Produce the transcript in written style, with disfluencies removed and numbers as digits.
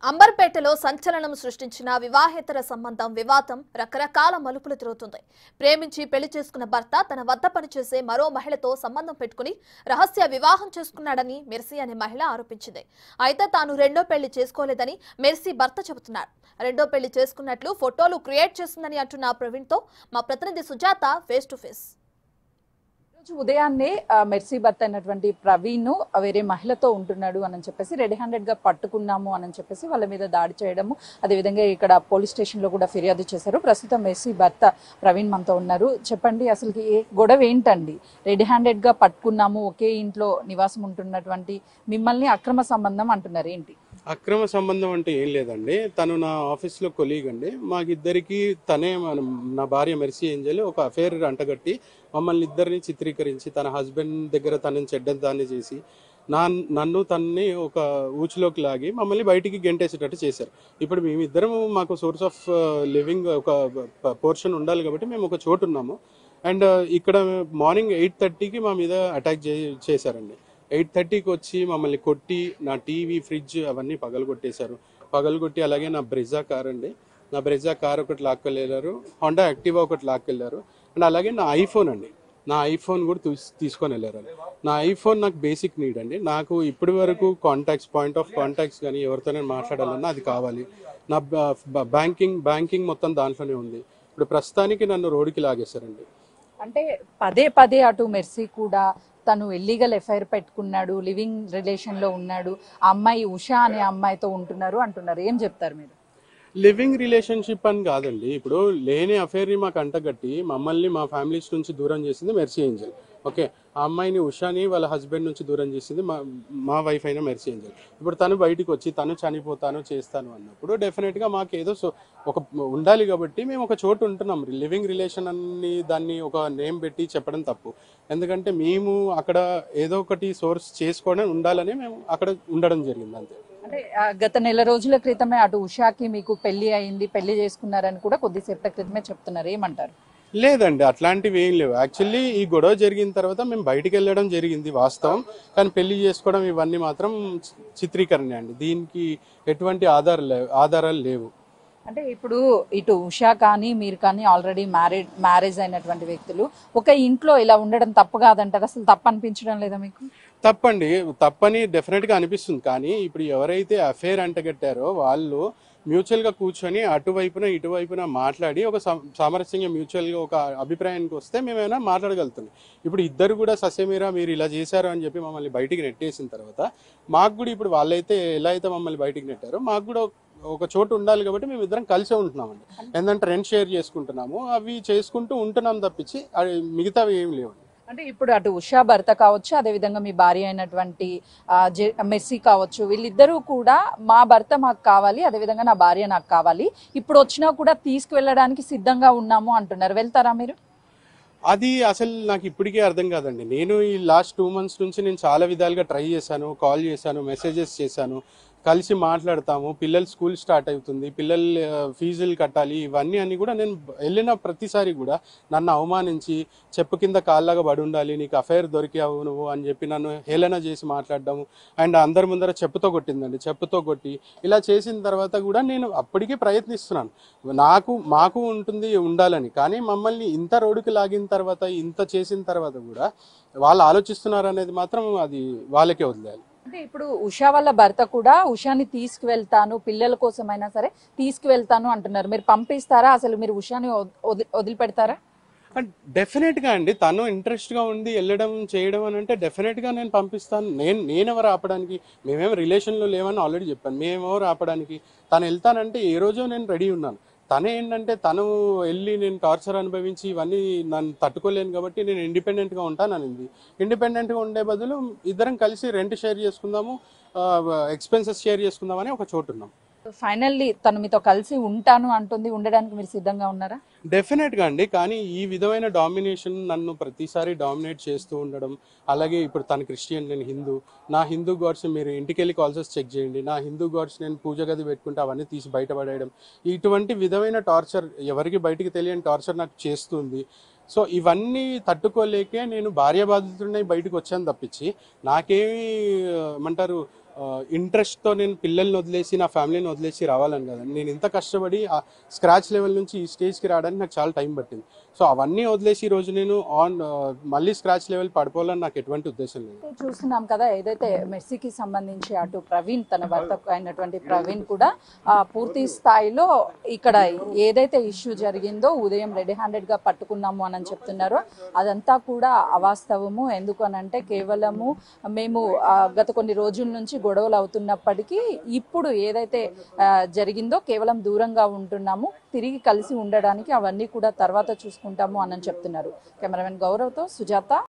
అంబర్పేటలో సంచలనం సృష్టించిన వివాహేతర సంబంధం వివాదం రకరకాల మలుపులు తిరుగుతుంది. ప్రేమించి పెళ్లి చేసుకున్న భర్త తన వద్ద పనిచేసే మరో మహిళతో సంబంధం పెట్టుకుని రహస్య వివాహం చేసుకున్నాడని మెర్సీ అనే మహిళ ఆరోపించింది. అయితే తాను రెండో పెళ్లి చేసుకోలేదని మెర్సీ భర్త చెబుతున్నాడు. రెండో పెళ్లి చేసుకున్నట్లు ఫోటోలు క్రియేట్ చేస్తుందని అంటున్న ప్రవీణ్తో మా ప్రతినిధి సుజాత ఫేస్ టు ఫేస్. ఉదయాన్నే మెర్సీ భర్త అయినటువంటి ప్రవీణ్ వేరే మహిళతో ఉంటున్నాడు అని చెప్పేసి రెడీ హ్యాండెడ్ గా పట్టుకున్నాము అని చెప్పేసి వాళ్ళ మీద దాడి చేయడము, అదేవిధంగా ఇక్కడ పోలీస్ స్టేషన్ లో కూడా ఫిర్యాదు చేశారు. ప్రస్తుతం మెర్సీ భర్త ప్రవీణ్ మనతో ఉన్నారు. చెప్పండి, అసలు గొడవ ఏంటండి? రెడీ హ్యాండెడ్ గా పట్టుకున్నాము, ఒకే ఇంట్లో నివాసం ఉంటున్నటువంటి మిమ్మల్ని అక్రమ సంబంధం అంటున్నారు, ఏంటి? అక్రమ సంబంధం అంటే ఏం లేదండి. తను నా ఆఫీస్లో కొలీగ్ అండి. మాకిద్దరికి తనే నా భార్య మెర్సీ ఏంజల్ ఒక అఫేర్ అంటగట్టి మమ్మల్ని ఇద్దరిని చిత్రీకరించి తన హస్బెండ్ దగ్గర తనని చెడ్డదాన్ని చేసి నన్ను తన్ని ఒక ఊచులోకి లాగి మమ్మల్ని బయటికి గెంటేసేటట్టు చేశారు. ఇప్పుడు మేమిద్దరం మాకు సోర్స్ ఆఫ్ లివింగ్ ఒక పోర్షన్ ఉండాలి కాబట్టి మేము ఒక చోటు ఉన్నాము. అండ్ ఇక్కడ మార్నింగ్ 8:30కి మా మీద అటాక్ చేశారండి. 8:30కి వచ్చి మమ్మల్ని కొట్టి నా టీవీ, ఫ్రిడ్జ్ అవన్నీ పగలగొట్టేశారు. పగలగొట్టి అలాగే నా బ్రెజా కార్ అండి, నా బ్రెజా కార్ ఒకటి లాక్కెళ్ళారు, హోండా యాక్టివా ఒకటి లాక్కెళ్ళారు. అండ్ అలాగే నా ఐఫోన్ అండి, నా ఐఫోన్ కూడా తీసుకొని వెళ్ళారు. నా ఐఫోన్ నాకు బేసిక్ నీడ్ అండి. నాకు ఇప్పటి వరకు కాంటాక్ట్స్, పాయింట్ ఆఫ్ కాంటాక్ట్స్ కానీ ఎవరితోనే మాట్లాడాలన్నా అది కావాలి. నా బ్యాంకింగ్ మొత్తం దాంట్లోనే ఉంది. ఇప్పుడు ప్రస్తుతానికి నన్ను రోడ్డుకి లాగేశారండి. అంటే పదే పదే అటు మెర్సీ కూడా తను ఇల్లీగల్ ఎఫ్ఐఆర్ పెట్టుకున్నాడు, లివింగ్ రిలేషన్ లో ఉన్నాడు, ఆ అమ్మాయి ఉషా అనే అమ్మాయితో ఉంటున్నారు అంటున్నారు. ఏం చెప్తారు మీరు? లివింగ్ రిలేషన్షిప్ అని కాదండి. ఇప్పుడు లేని అఫేర్ని మాకు అంటగట్టి మమ్మల్ని మా ఫ్యామిలీస్ నుంచి దూరం చేసింది మెర్సీ ఏంజల్. ఓకే, ఆ అమ్మాయిని ఉషాని వాళ్ళ హస్బెండ్ నుంచి దూరం చేసింది మా వైఫ్ అయిన మెర్సీ ఏంజల్. ఇప్పుడు తను బయటకు వచ్చి తను చనిపోతాను చేస్తాను అన్నప్పుడు డెఫినెట్గా మాకు ఏదో ఒక ఉండాలి కాబట్టి మేము ఒక చోటు ఉంటున్నాం. లివింగ్ రిలేషన్ అని దాన్ని ఒక నేమ్ పెట్టి చెప్పడం తప్పు. ఎందుకంటే మేము అక్కడ ఏదో ఒకటి సోర్స్ చేసుకోవడం ఉండాలని మేము అక్కడ ఉండడం జరిగింది, అంతే. అంటే గత నెల రోజుల క్రితమే అటు ఉషాకి మీకు పెళ్లి అయింది, పెళ్లి చేసుకున్నారని కూడా కొద్దిసేపటి క్రితమే చెప్తున్నారు, ఏమంటారు? లేదండి, అట్లాంటివి ఏం లేవు. యాక్చువల్లీ ఈ గొడవ జరిగిన తర్వాత మేము బయటికి వెళ్ళడం జరిగింది వాస్తవం, కానీ పెళ్లి చేసుకోవడం ఇవన్నీ మాత్రం చిత్రీకరణ అండి. దీనికి ఎటువంటి ఆధారాలు లేవు. అంటే ఇప్పుడు ఇటు ఉషా కానీ మీరు కానీ ఆల్రెడీ మ్యారేజ్ అయినటువంటి వ్యక్తులు ఒక ఇంట్లో ఇలా ఉండడం తప్పు కాదంటారు? అసలు తప్పు అనిపించడం లేదా మీకు? తప్పండి, తప్పని డెఫినెట్గా అనిపిస్తుంది. కానీ ఇప్పుడు ఎవరైతే అఫేర్ అంటగట్టారో వాళ్ళు మ్యూచువల్గా కూర్చొని అటువైపున ఇటువైపున మాట్లాడి ఒక సామరస్యంగా మ్యూచువల్గా ఒక అభిప్రాయానికి వస్తే మేమైనా మాట్లాడగలుగుతున్నాం. ఇప్పుడు ఇద్దరు కూడా ససేమీరా మీరు ఇలా చేశారు అని చెప్పి మమ్మల్ని బయటికి నెట్టేసిన తర్వాత మాకు కూడా ఇప్పుడు వాళ్ళైతే ఎలా అయితే మమ్మల్ని బయటికి నెట్టారో మాకు కూడా ఒక చోటు ఉండాలి కాబట్టి మేము ఇద్దరం కలిసే ఉంటున్నామండి. ఏంటంటే రెంట్ షేర్ చేసుకుంటున్నాము, అవి చేసుకుంటూ ఉంటున్నాం తప్పించి మిగతావి ఏమి లేవు. అంటే ఇప్పుడు అటు ఉషా భర్త కావచ్చు, అదేవిధంగా మీ భార్య అయినటువంటి మెర్సీ కావచ్చు, వీళ్ళిద్దరూ కూడా మా భర్త మాకు కావాలి, అదేవిధంగా నా భార్య నాకు కావాలి, ఇప్పుడు వచ్చినా కూడా తీసుకువెళ్ళడానికి సిద్ధంగా ఉన్నాము అంటున్నారు. వెళ్తారా మీరు? అది అసలు నాకు ఇప్పటికే అర్థం కాదండి. నేను ఈ లాస్ట్ 2 months నుంచి నేను చాలా విధాలుగా ట్రై చేశాను, కాల్ చేశాను, మెసేజెస్ చేశాను, కలిసి మాట్లాడతాము. పిల్లలు స్కూల్ స్టార్ట్ అవుతుంది, పిల్లలు ఫీజులు కట్టాలి, ఇవన్నీ అన్నీ కూడా నేను వెళ్ళిన ప్రతిసారి కూడా నన్ను అవమానించి చెప్పు కింద కాళ్ళగా పడి ఉండాలి, నీకు అఫైర్ దొరికావు నువ్వు అని చెప్పి నన్ను హేళన చేసి మాట్లాడడము. అండ్ అందరి ముందర చెప్పుతో కొట్టిందండి, చెప్పుతో కొట్టి ఇలా చేసిన తర్వాత కూడా నేను అప్పటికీ ప్రయత్నిస్తున్నాను, మాకు ఉంటుంది ఉండాలని. కానీ మమ్మల్ని ఇంత రోడ్డుకి లాగిన తర్వాత, ఇంత చేసిన తర్వాత కూడా వాళ్ళు ఆలోచిస్తున్నారు అనేది మాత్రం అది వాళ్ళకే వదిలేయాలి. అంటే ఇప్పుడు ఉషా వాళ్ళ భర్త కూడా ఉషాని తీసుకువెళ్తాను, పిల్లల కోసమైనా సరే తీసుకువెళ్తాను అంటున్నారు. మీరు పంపిస్తారా? అసలు మీరు ఉషాని వదిలిపెడతారా? డెఫినెట్గా అండి, తను ఇంట్రెస్ట్గా ఉండి వెళ్ళడం చేయడం అని అంటే డెఫినెట్గా నేను పంపిస్తాను. నేనెవరు ఆపడానికి? మేమేమో రిలేషన్లో లేవని ఆల్రెడీ చెప్పాను. మేమెవరు ఆపడానికి? తను వెళ్తానంటే ఏ రోజో నేను రెడీ ఉన్నాను. తనే ఏంటంటే తను వెళ్ళి నేను టార్చర్ అనుభవించి ఇవన్నీ నన్ను తట్టుకోలేను కాబట్టి నేను ఇండిపెండెంట్గా ఉంటాననింది. ఇండిపెండెంట్గా ఉండే బదులు ఇద్దరం కలిసి రెంట్ షేర్ చేసుకుందాము, ఎక్స్పెన్సెస్ షేర్ చేసుకుందామని ఒక చోటు ఉన్నాం. ఫైనల్లీ తను మీతో కలిసి ఉంటాను అంటుంది, ఉండడానికి మీరు సిద్ధంగా ఉన్నారా? డెఫినెట్గా అండి. కానీ ఈ విధమైన డామినేషన్ నన్ను ప్రతిసారి డామినేట్ చేస్తూ ఉండడం, అలాగే ఇప్పుడు తన క్రిస్టియన్, నేను హిందూ, నా హిందూ గాడ్స్ మీరు ఇంటికి వెళ్ళి కాల్సెస్ చెక్ చేయండి, నా హిందూ గాడ్స్ నేను పూజ గది పెట్టుకుంటే అవన్నీ తీసి బయటపడేయడం, ఇటువంటి విధమైన టార్చర్, ఎవరికి బయటికి తెలియని టార్చర్ నాకు చేస్తుంది. సో ఇవన్నీ తట్టుకోలేకే నేను భార్య బాధితుడిని బయటకు వచ్చాను తప్పించి నాకేమి ఏమంటారు ఇంట్రెస్ట్తో నేను పిల్లల్ని వదిలేసి నా ఫ్యామిలీని వదిలేసి రావాలని కదండి. నేను ఇంత కష్టపడి ఆ స్క్రాచ్ లెవెల్ నుంచి ఈ స్టేజ్కి రావడానికి నాకు చాలా టైం పట్టింది. సో అవన్నీ వదిలేసి ఈరోజు నేను మళ్ళీ స్క్రాచ్ లెవెల్ పడిపోవాలని నాకు ఎటువంటి ఉద్దేశం లేదు. చూస్తున్నాం కదా, ఏదైతే మెర్సీకి సంబంధించి అటు ప్రవీణ్ తన భర్త అయినటువంటి ప్రవీణ్ కూడా పూర్తి స్థాయిలో ఇక్కడ ఏదైతే ఇష్యూ జరిగిందో ఉదయం రెడీ హ్యాండెడ్గా పట్టుకున్నాము అని చెప్తున్నారో అదంతా కూడా అవాస్తవము. ఎందుకు అనంటే కేవలము మేము గత కొన్ని రోజుల నుంచి గొడవలు అవుతున్నప్పటికీ ఇప్పుడు ఏదైతే జరిగిందో కేవలం దూరంగా ఉంటున్నాము, తిరిగి కలిసి ఉండడానికి అవన్నీ కూడా తర్వాత చూసుకుంటాము అని చెప్తున్నారు. కెమెరామెన్ గౌరవ్తో సుజాత.